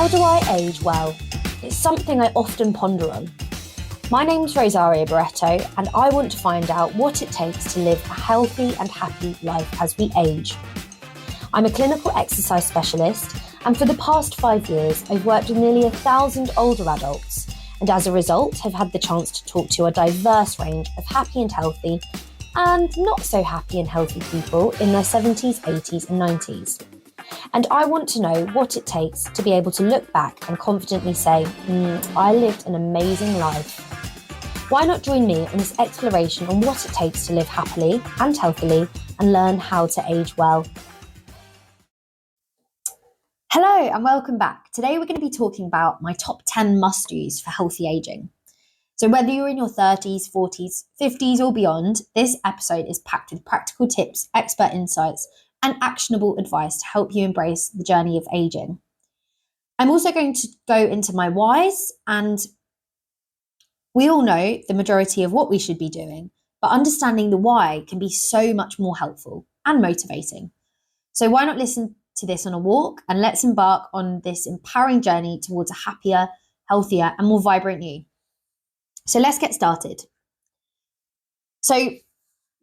do I age well? It's something I often ponder on. My name's Rosaria Barretto, and I want to find out what it takes to live a healthy and happy life as we age. I'm a clinical exercise specialist, and for the past 5 years, I've worked with nearly 1,000 older adults, and as a result, have had the chance to talk to a diverse range of happy and healthy, and not so happy and healthy people in their 70s, 80s, and 90s. And I want to know what it takes to be able to look back and confidently say, I lived an amazing life. Why not join me in this exploration on what it takes to live happily and healthily and learn how to age well? Hello and welcome back. Today we're going to be talking about my top 10 must-dos for healthy aging. So whether you're in your 30s, 40s, 50s or beyond, this episode is packed with practical tips, expert insights and actionable advice to help you embrace the journey of aging. I'm also going to go into my whys, and we all know the majority of what we should be doing, but understanding the why can be so much more helpful and motivating. So why not listen to this on a walk, and let's embark on this empowering journey towards a happier, healthier and more vibrant you. So let's get started. So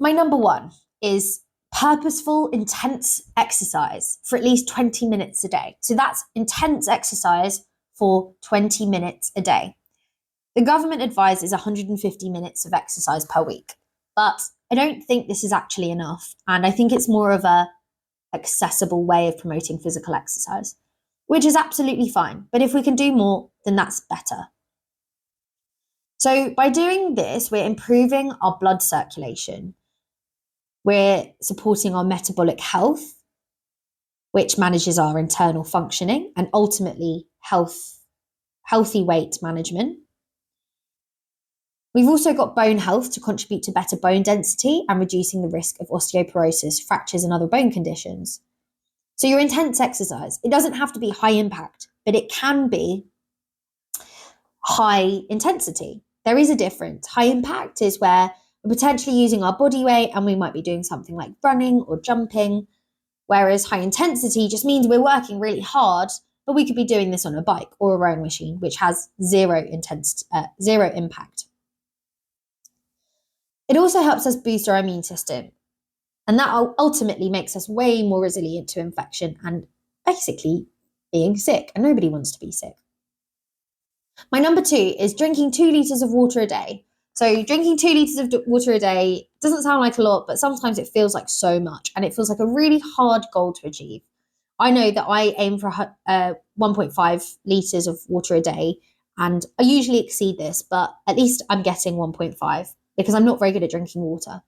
my number one is purposeful, intense exercise for at least 20 minutes a day. So that's intense exercise for 20 minutes a day. The government advises 150 minutes of exercise per week, but I don't think this is actually enough. And I think it's more of a accessible way of promoting physical exercise, which is absolutely fine. But if we can do more, then that's better. So by doing this, we're improving our blood circulation. We're supporting our metabolic health, which manages our internal functioning and ultimately healthy weight management. We've also got bone health to contribute to better bone density and reducing the risk of osteoporosis, fractures and other bone conditions. So your intense exercise, it doesn't have to be high impact, but it can be high intensity. There is a difference. High impact is where we're potentially using our body weight and we might be doing something like running or jumping, whereas high intensity just means we're working really hard, but we could be doing this on a bike or a rowing machine, which has zero impact. It also helps us boost our immune system, and that ultimately makes us way more resilient to infection and basically being sick, and nobody wants to be sick. My number two is drinking 2 litres of water a day. So drinking 2 litres of water a day doesn't sound like a lot, but sometimes it feels like so much, and it feels like a really hard goal to achieve. I know that I aim for 1.5 litres of water a day, and I usually exceed this, but at least I'm getting 1.5 because I'm not very good at drinking water.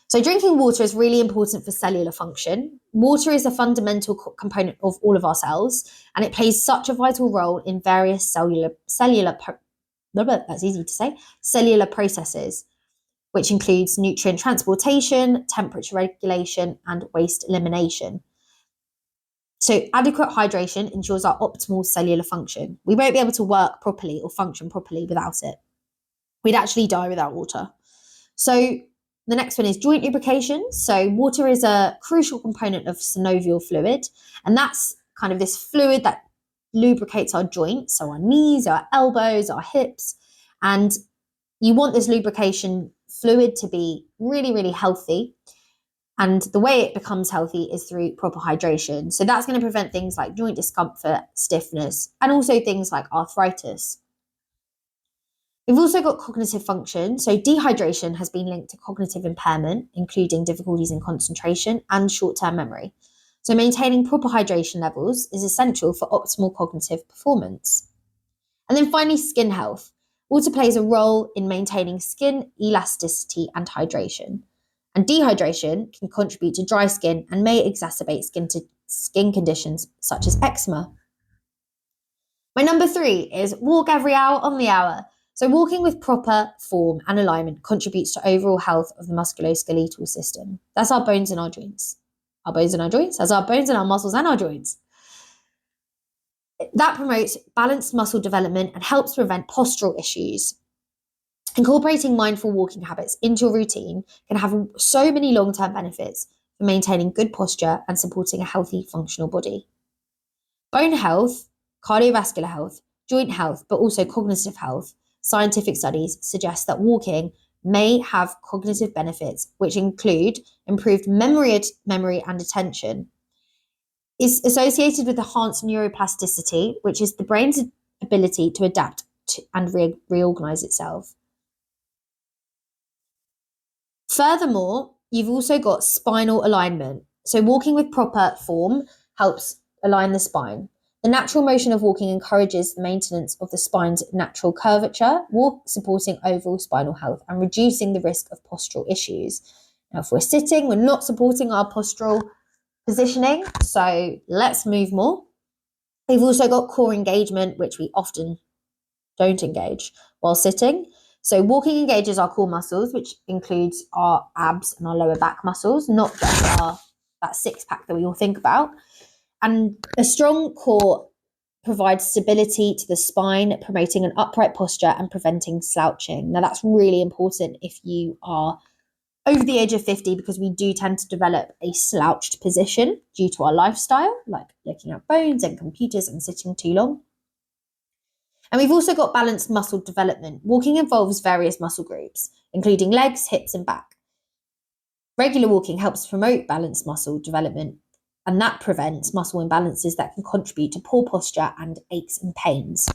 So drinking water is really important for cellular function. Water is a fundamental component of all of our cells, and it plays such a vital role in various cellular processes, which includes nutrient transportation, temperature regulation, and waste elimination. So adequate hydration ensures our optimal cellular function. We won't be able to work properly or function properly without it. We'd actually die without water. So the next one is joint lubrication. So water is a crucial component of synovial fluid, and that's kind of this fluid that lubricates our joints, so our knees, our elbows, our hips. And you want this lubrication fluid to be really, really healthy. And the way it becomes healthy is through proper hydration. So that's going to prevent things like joint discomfort, stiffness, and also things like arthritis. We've also got cognitive function. So dehydration has been linked to cognitive impairment, including difficulties in concentration and short-term memory. So maintaining proper hydration levels is essential for optimal cognitive performance. And then finally, skin health. Water plays a role in maintaining skin elasticity and hydration. And dehydration can contribute to dry skin and may exacerbate skin conditions such as eczema. My number three is walk every hour on the hour. So walking with proper form and alignment contributes to overall health of the musculoskeletal system. That's our bones and our joints. Our bones and our joints, that's our bones and our muscles and our joints. That promotes balanced muscle development and helps prevent postural issues. Incorporating mindful walking habits into your routine can have so many long-term benefits for maintaining good posture and supporting a healthy, functional body. Bone health, cardiovascular health, joint health, but also cognitive health. Scientific studies suggest that walking may have cognitive benefits, which include improved memory and attention. Is associated with enhanced neuroplasticity, which is the brain's ability to adapt and reorganize itself. Furthermore, you've also got spinal alignment. So walking with proper form helps align the spine. The natural motion of walking encourages the maintenance of the spine's natural curvature, supporting overall spinal health and reducing the risk of postural issues. Now, if we're sitting, we're not supporting our postural positioning, so let's move more. We've also got core engagement, which we often don't engage while sitting. So walking engages our core muscles, which includes our abs and our lower back muscles, not just that six pack that we all think about. And a strong core provides stability to the spine, promoting an upright posture and preventing slouching. Now, that's really important if you are over the age of 50, because we do tend to develop a slouched position due to our lifestyle, like looking at phones and computers and sitting too long. And we've also got balanced muscle development. Walking involves various muscle groups, including legs, hips, and back. Regular walking helps promote balanced muscle development, and that prevents muscle imbalances that can contribute to poor posture and aches and pains.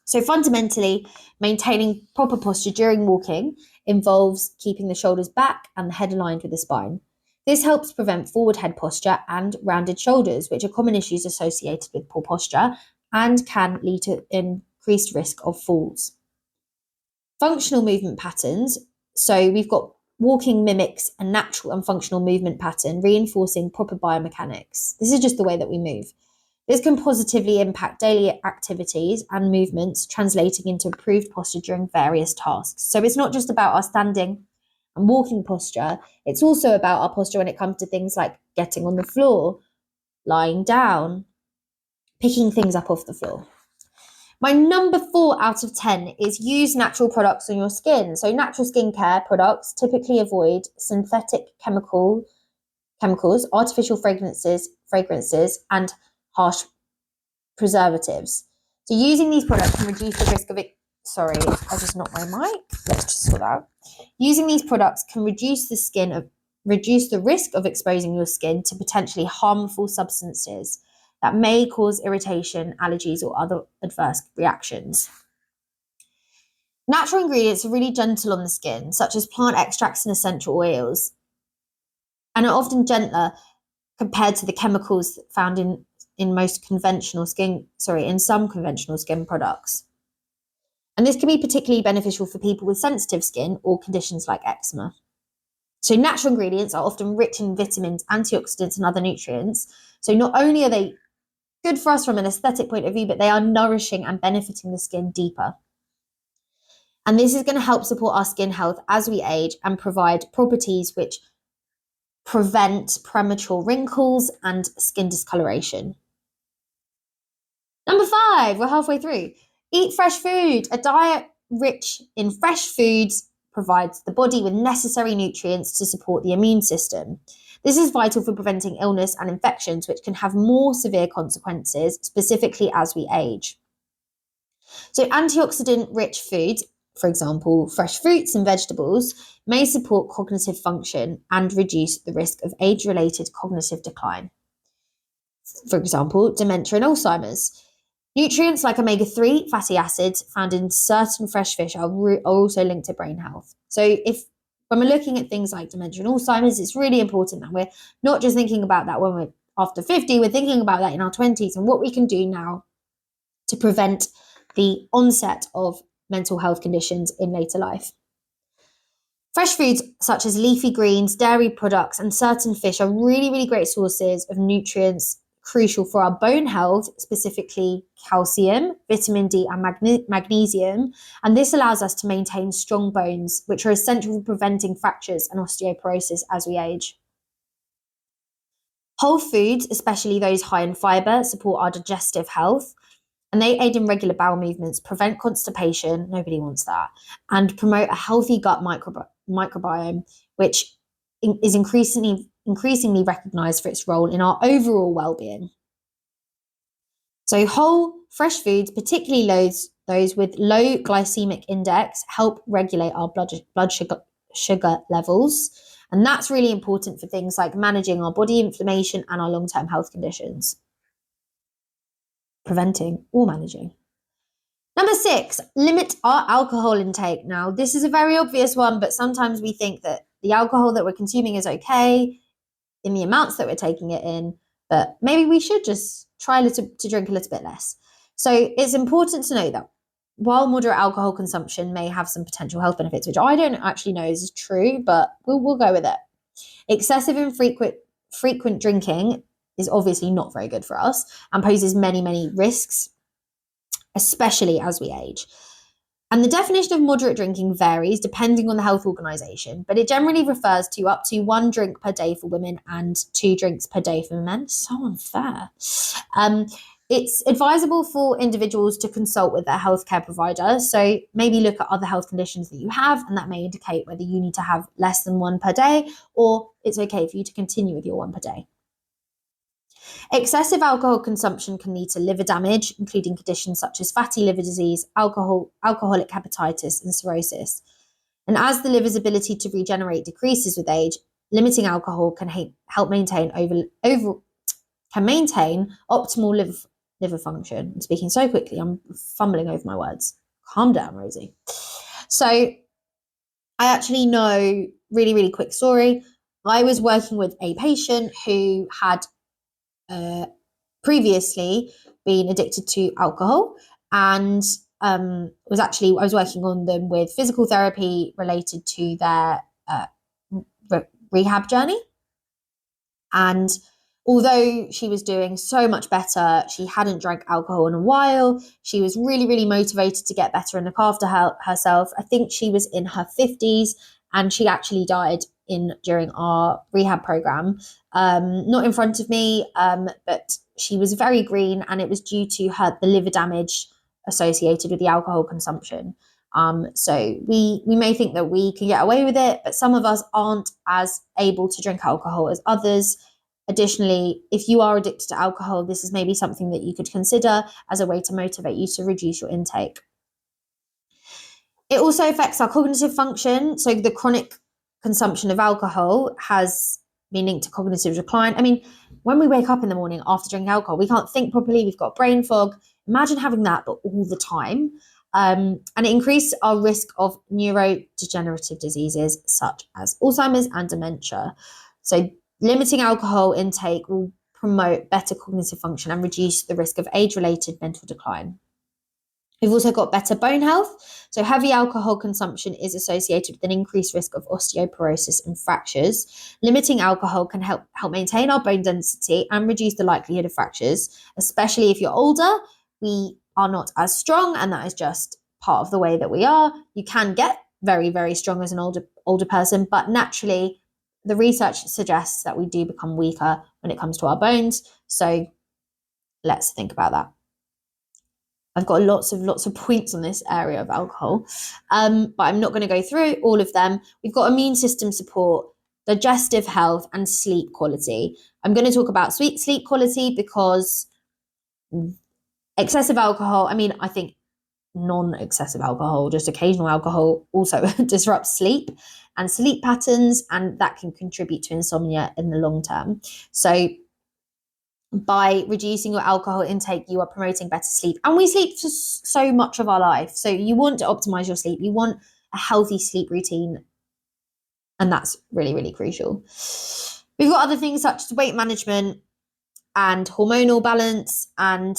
So fundamentally, maintaining proper posture during walking involves keeping the shoulders back and the head aligned with the spine. This helps prevent forward head posture and rounded shoulders, which are common issues associated with poor posture and can lead to increased risk of falls. Functional movement patterns. So we've got walking mimics a natural and functional movement pattern, reinforcing proper biomechanics. This is just the way that we move. This can positively impact daily activities and movements, translating into improved posture during various tasks. So it's not just about our standing and walking posture, it's also about our posture when it comes to things like getting on the floor, lying down, picking things up off the floor. My number 4 out of 10 is use natural products on your skin. So natural skincare products typically avoid synthetic chemicals, artificial fragrances, and harsh preservatives. So using these products can reduce the risk of it. Sorry, I just knocked my mic. Let's just sort that out. Using these products can reduce the risk of exposing your skin to potentially harmful substances that may cause irritation, allergies, or other adverse reactions. Natural ingredients are really gentle on the skin, such as plant extracts and essential oils, and are often gentler compared to the chemicals found in some conventional skin products. And this can be particularly beneficial for people with sensitive skin or conditions like eczema. So natural ingredients are often rich in vitamins, antioxidants, and other nutrients. So not only are they good for us from an aesthetic point of view, but they are nourishing and benefiting the skin deeper. And this is going to help support our skin health as we age and provide properties which prevent premature wrinkles and skin discoloration. Number 5, we're halfway through. Eat fresh food. A diet rich in fresh foods provides the body with necessary nutrients to support the immune system. This is vital for preventing illness and infections, which can have more severe consequences, specifically as we age. So antioxidant-rich foods, for example, fresh fruits and vegetables, may support cognitive function and reduce the risk of age-related cognitive decline. For example, dementia and Alzheimer's. Nutrients like omega-3 fatty acids found in certain fresh fish are also linked to brain health. So when we're looking at things like dementia and Alzheimer's, it's really important that we're not just thinking about that when we're after 50, we're thinking about that in our 20s and what we can do now to prevent the onset of mental health conditions in later life. Fresh foods such as leafy greens, dairy products, and certain fish are really, really great sources of nutrients crucial for our bone health, specifically calcium, vitamin D, and magnesium. And this allows us to maintain strong bones, which are essential for preventing fractures and osteoporosis as we age. Whole foods, especially those high in fiber, support our digestive health, and they aid in regular bowel movements, prevent constipation, nobody wants that, and promote a healthy gut microbiome, which is increasingly recognized for its role in our overall well-being. So whole, fresh foods, particularly those with low glycemic index, help regulate our blood sugar levels. And that's really important for things like managing our body inflammation and our long-term health conditions. Preventing or managing. Number 6, limit our alcohol intake. Now, this is a very obvious one, but sometimes we think that the alcohol that we're consuming is okay in the amounts that we're taking it in, but maybe we should just try to drink a little bit less. So it's important to know that while moderate alcohol consumption may have some potential health benefits, which I don't actually know is true, but we'll go with it. Excessive and frequent drinking is obviously not very good for us and poses many, many risks, especially as we age. And the definition of moderate drinking varies depending on the health organisation, but it generally refers to up to 1 drink per day for women and 2 drinks per day for men. So unfair. It's advisable for individuals to consult with their healthcare provider. So maybe look at other health conditions that you have, and that may indicate whether you need to have less than 1 per day, or it's okay for you to continue with your 1 per day. Excessive alcohol consumption can lead to liver damage, including conditions such as fatty liver disease, alcoholic hepatitis, and cirrhosis. And as the liver's ability to regenerate decreases with age, limiting alcohol can help maintain optimal liver function. I'm speaking so quickly, I'm fumbling over my words. Calm down, Rosie. So I actually know, really, really quick story. I was working with a patient who had previously been addicted to alcohol, and I was working on them with physical therapy related to their rehab journey. And although she was doing so much better, she hadn't drank alcohol in a while. She was really, really motivated to get better and look after herself. I think she was in her 50s, and she actually died during our rehab program. Not in front of me, but she was very green, and it was due to the liver damage associated with the alcohol consumption. So we may think that we can get away with it, but some of us aren't as able to drink alcohol as others. Additionally, if you are addicted to alcohol, this is maybe something that you could consider as a way to motivate you to reduce your intake. It also affects our cognitive function. So the chronic consumption of alcohol has been linked to cognitive decline. I mean, when we wake up in the morning after drinking alcohol, we can't think properly, we've got brain fog. Imagine having that, but all the time. And it increases our risk of neurodegenerative diseases such as Alzheimer's and dementia. So limiting alcohol intake will promote better cognitive function and reduce the risk of age-related mental decline. We've also got better bone health. So heavy alcohol consumption is associated with an increased risk of osteoporosis and fractures. Limiting alcohol can help maintain our bone density and reduce the likelihood of fractures, especially if you're older. We are not as strong, and that is just part of the way that we are. You can get very, very strong as an older person, but naturally, the research suggests that we do become weaker when it comes to our bones. So let's think about that. I've got lots of points on this area of alcohol, but I'm not going to go through all of them. We've got immune system support, digestive health, and sleep quality. I'm going to talk about sleep quality because excessive alcohol, I think non-excessive alcohol, just occasional alcohol, also disrupts sleep and sleep patterns, and that can contribute to insomnia in the long term. So by reducing your alcohol intake, you are promoting better sleep. And we sleep for so much of our life. So you want to optimize your sleep. You want a healthy sleep routine. And that's really, really crucial. We've got other things such as weight management and hormonal balance, and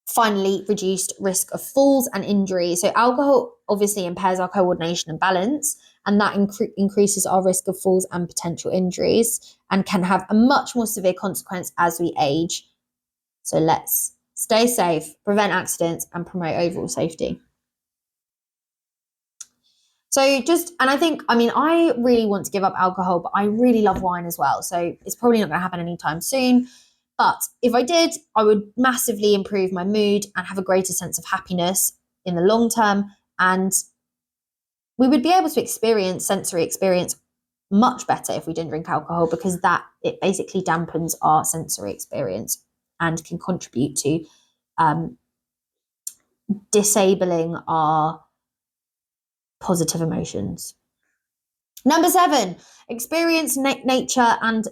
finally, reduced risk of falls and injury. So alcohol obviously impairs our coordination and balance, and that increases our risk of falls and potential injuries, and can have a much more severe consequence as we age. So let's stay safe, prevent accidents, and promote overall safety. So I really want to give up alcohol, but I really love wine as well. So it's probably not going to happen anytime soon. But if I did, I would massively improve my mood and have a greater sense of happiness in the long term. And we would be able to experience sensory experience much better if we didn't drink alcohol, because it basically dampens our sensory experience. and can contribute to disabling our positive emotions. Number 7, experience nature and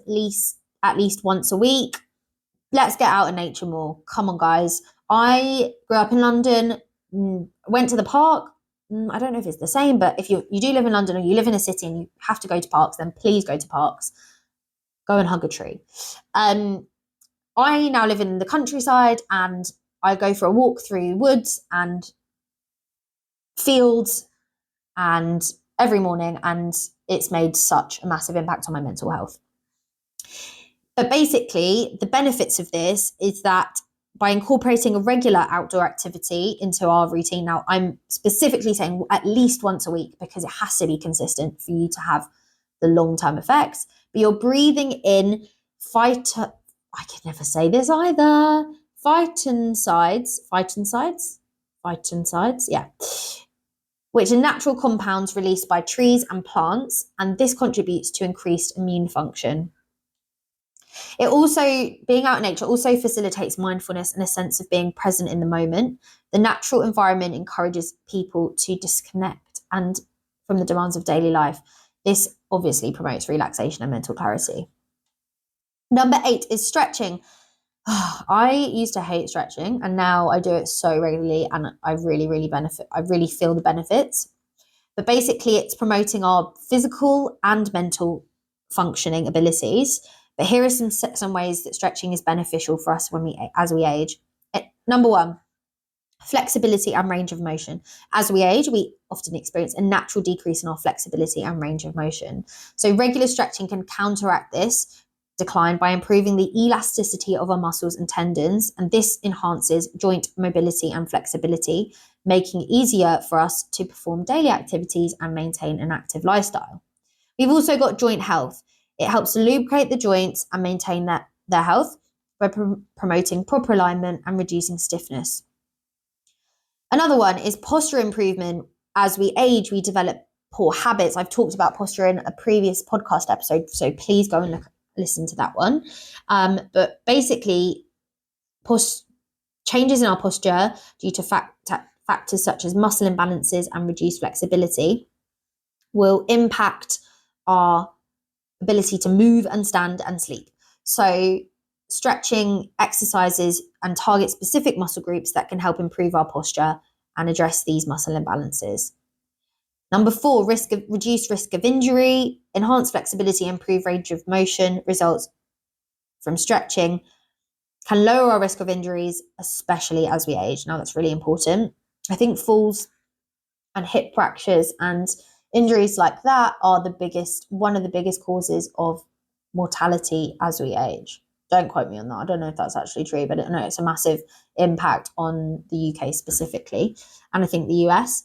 at least once a week. Let's get out in nature more. Come on, guys. I grew up in London, went to the park. I don't know if it's the same, but if you do live in London or you live in a city and you have to go to parks, then please go to parks. Go and hug a tree. I now live in the countryside and I go for a walk through woods and fields and every morning, and it's made such a massive impact on my mental health. But basically, the benefits of this is that by incorporating a regular outdoor activity into our routine, now I'm specifically saying at least once a week because it has to be consistent for you to have the long-term effects, but you're breathing in I can never say this either, phytoncides, yeah, which are natural compounds released by trees and plants, and this contributes to increased immune function. It also, being out in nature also facilitates mindfulness and a sense of being present in the moment. The natural environment encourages people to disconnect and from the demands of daily life. This obviously promotes relaxation and mental clarity. Number 8 is stretching. I used to hate stretching and now I do it so regularly and I really benefit. I really feel the benefits. But basically it's promoting our physical and mental functioning abilities. But here are some ways that stretching is beneficial for us as we age. Number 1, flexibility and range of motion. As we age, we often experience a natural decrease in our flexibility and range of motion. So regular stretching can counteract this decline by improving the elasticity of our muscles and tendons, and this enhances joint mobility and flexibility, making it easier for us to perform daily activities and maintain an active lifestyle. We've also got joint health. It helps to lubricate the joints and maintain their health by promoting proper alignment and reducing stiffness. Another one is posture improvement. As we age, we develop poor habits. I've talked about posture in a previous podcast episode, so please go and listen to that one. But basically, changes in our posture due to factors such as muscle imbalances and reduced flexibility will impact our ability to move and stand and sleep. So stretching exercises and target specific muscle groups that can help improve our posture and address these muscle imbalances. Number 4, reduced risk of injury. Enhanced flexibility, improved range of motion results from stretching can lower our risk of injuries, especially as we age. Now that's really important. I think falls and hip fractures and injuries like that are one of the biggest causes of mortality as we age. Don't quote me on that. I don't know if that's actually true, but I know it's a massive impact on the UK specifically, and I think the US.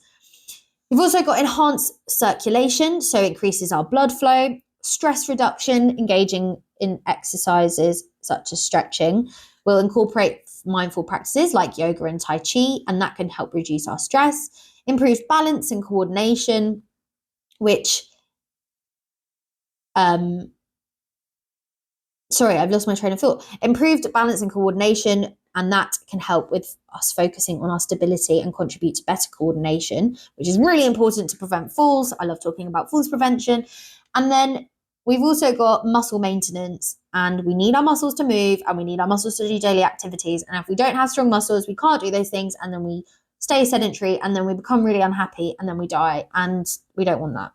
We've also got enhanced circulation, so it increases our blood flow, stress reduction, engaging in exercises such as stretching. We'll incorporate mindful practices like yoga and Tai Chi, and that can help reduce our stress, improve balance and coordination, which, I've lost my train of thought. Improved balance and coordination, and that can help with us focusing on our stability and contribute to better coordination, which is really important to prevent falls. I love talking about falls prevention. And then we've also got muscle maintenance, and we need our muscles to move and we need our muscles to do daily activities. And if we don't have strong muscles, we can't do those things, and then we stay sedentary, and then we become really unhappy, and then we die, and we don't want that.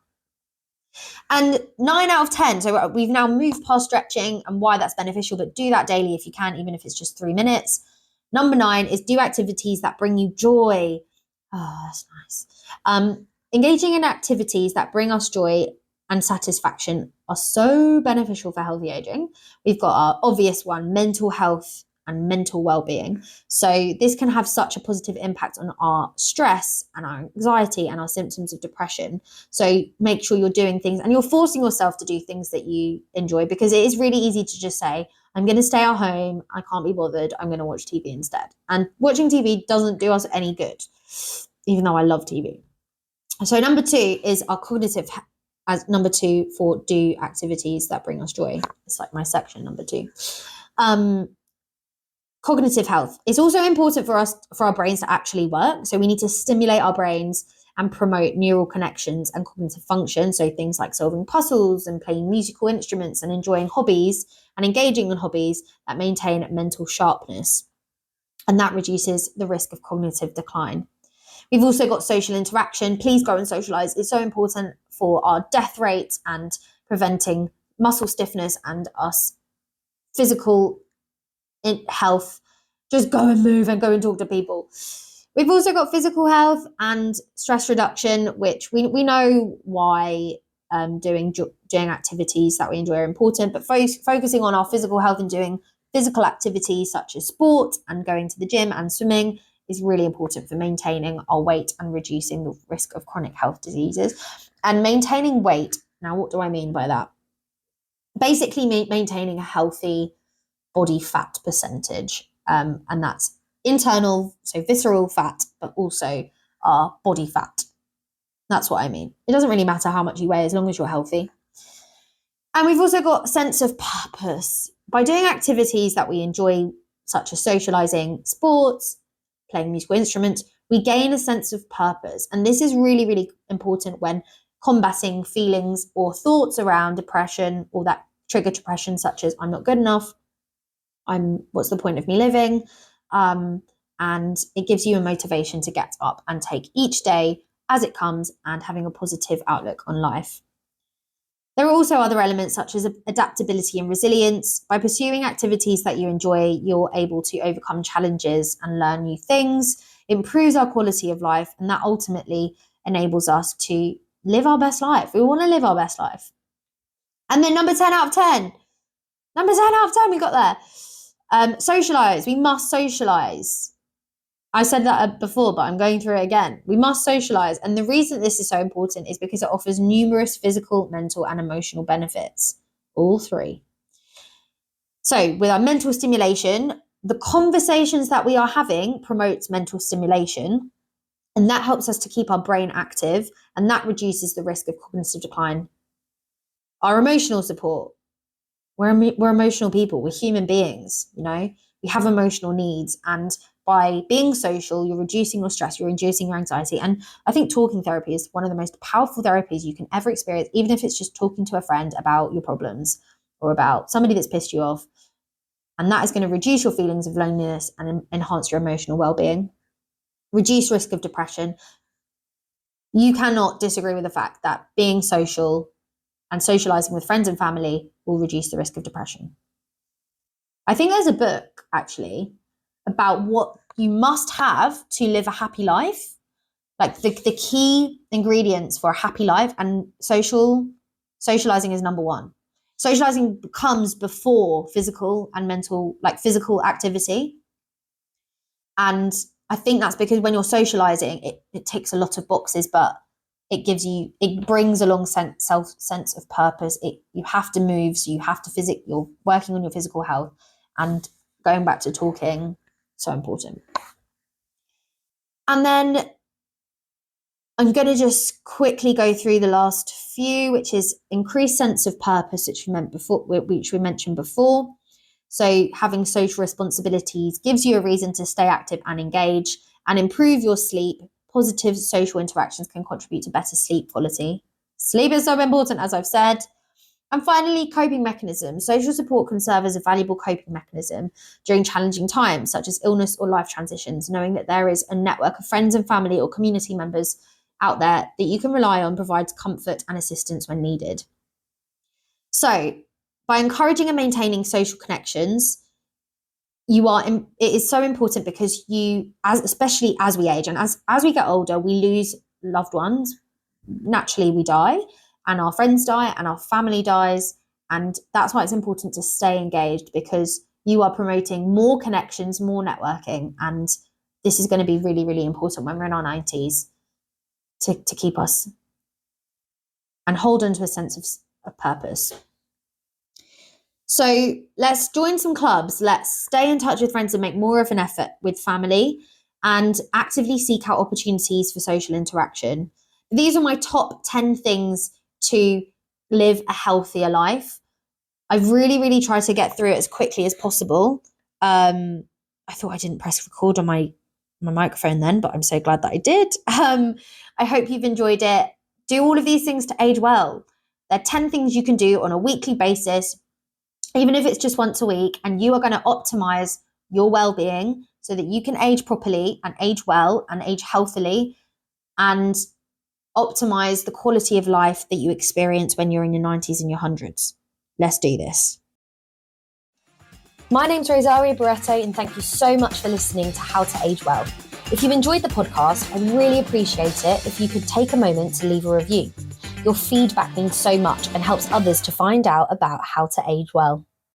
And 9 out of 10, so we've now moved past stretching and why that's beneficial, but do that daily if you can, even if it's just 3 minutes. Number 9 is do activities that bring you joy. Oh, that's nice. Engaging in activities that bring us joy and satisfaction are so beneficial for healthy aging. We've got our obvious one, mental health and mental well-being. So this can have such a positive impact on our stress and our anxiety and our symptoms of depression. So make sure you're doing things and you're forcing yourself to do things that you enjoy, because it is really easy to just say, I'm going to stay at home, I can't be bothered, I'm going to watch TV instead. And watching TV doesn't do us any good, even though I love TV. So number 2 is our cognitive, as number 2 for do activities that bring us joy. It's like my section, number 2. Cognitive health is also important for us, for our brains to actually work. So we need to stimulate our brains and promote neural connections and cognitive function. So things like solving puzzles and playing musical instruments and enjoying hobbies and engaging in hobbies that maintain mental sharpness. And that reduces the risk of cognitive decline. We've also got social interaction. Please go and socialize. It's so important for our death rates and preventing muscle stiffness and us physical health. Just go and move and go and talk to people. We've also got physical health and stress reduction, which we know why doing activities that we enjoy are important, but focusing on our physical health and doing physical activities such as sport and going to the gym and swimming is really important for maintaining our weight and reducing the risk of chronic health diseases. And maintaining weight, now what do I mean by that? Basically maintaining a healthy body fat percentage, and that's internal, so visceral fat, but also our body fat. That's what I mean. It doesn't really matter how much you weigh as long as you're healthy. And we've also got a sense of purpose. By doing activities that we enjoy, such as socializing, sports, playing musical instruments, we gain a sense of purpose. And this is really, really important when combating feelings or thoughts around depression or that trigger depression, such as I'm not good enough, what's the point of me living? And it gives you a motivation to get up and take each day as it comes and having a positive outlook on life. There are also other elements such as adaptability and resilience. By pursuing activities that you enjoy, you're able to overcome challenges and learn new things, improves our quality of life, and that ultimately enables us to live our best life. We want to live our best life. And then number 10 out of 10. Number 10 out of 10, we got there. Socialize. We must socialize. I said that before, but I'm going through it again. We must socialize. And the reason this is so important is because it offers numerous physical, mental, and emotional benefits. All three. So with our mental stimulation, the conversations that we are having promotes mental stimulation. And that helps us to keep our brain active. And that reduces the risk of cognitive decline. Our emotional support. We're emotional people. We're human beings, you know. We have emotional needs, and by being social, you're reducing your stress, you're reducing your anxiety. And I think talking therapy is one of the most powerful therapies you can ever experience, even if it's just talking to a friend about your problems or about somebody that's pissed you off. And that is going to reduce your feelings of loneliness and enhance your emotional well-being. Reduce risk of depression. You cannot disagree with the fact that being social and socializing with friends and family will reduce the risk of depression. I think there's a book, actually, about what you must have to live a happy life, like the key ingredients for a happy life, and socializing is number one. Socializing comes before physical and mental, like physical activity. And I think that's because when you're socializing, it ticks a lot of boxes, but it brings along sense of purpose. You have to move, so you have to you're working on your physical health, and going back to talking, so important. And then I'm going to just quickly go through the last few, which is increased sense of purpose, which we mentioned before. So having social responsibilities gives you a reason to stay active and engage and improve your sleep. Positive social interactions can contribute to better sleep quality. Sleep is so important, as I've said. And finally, coping mechanisms. Social support can serve as a valuable coping mechanism during challenging times, such as illness or life transitions, knowing that there is a network of friends and family or community members out there that you can rely on provides comfort and assistance when needed. So, by encouraging and maintaining social connections, it is so important because especially as we age and as we get older, we lose loved ones. Naturally, we die, and our friends die, and our family dies. And that's why it's important to stay engaged, because you are promoting more connections, more networking. And this is going to be really, really important when we're in our 90s to keep us and hold on to a sense of purpose. So let's join some clubs. Let's stay in touch with friends and make more of an effort with family, and actively seek out opportunities for social interaction. These are my top 10 things to live a healthier life. I've really, really tried to get through it as quickly as possible. I thought I didn't press record on my microphone then, but I'm so glad that I did. I hope you've enjoyed it. Do all of these things to age well. There are 10 things you can do on a weekly basis, even if it's just once a week, and you are going to optimize your well-being so that you can age properly and age well and age healthily and optimize the quality of life that you experience when you're in your 90s and your 100s. Let's do this. My name's Rosaria Barreto, and thank you so much for listening to How to Age Well. If you've enjoyed the podcast, I'd really appreciate it if you could take a moment to leave a review. Your feedback means so much and helps others to find out about how to age well.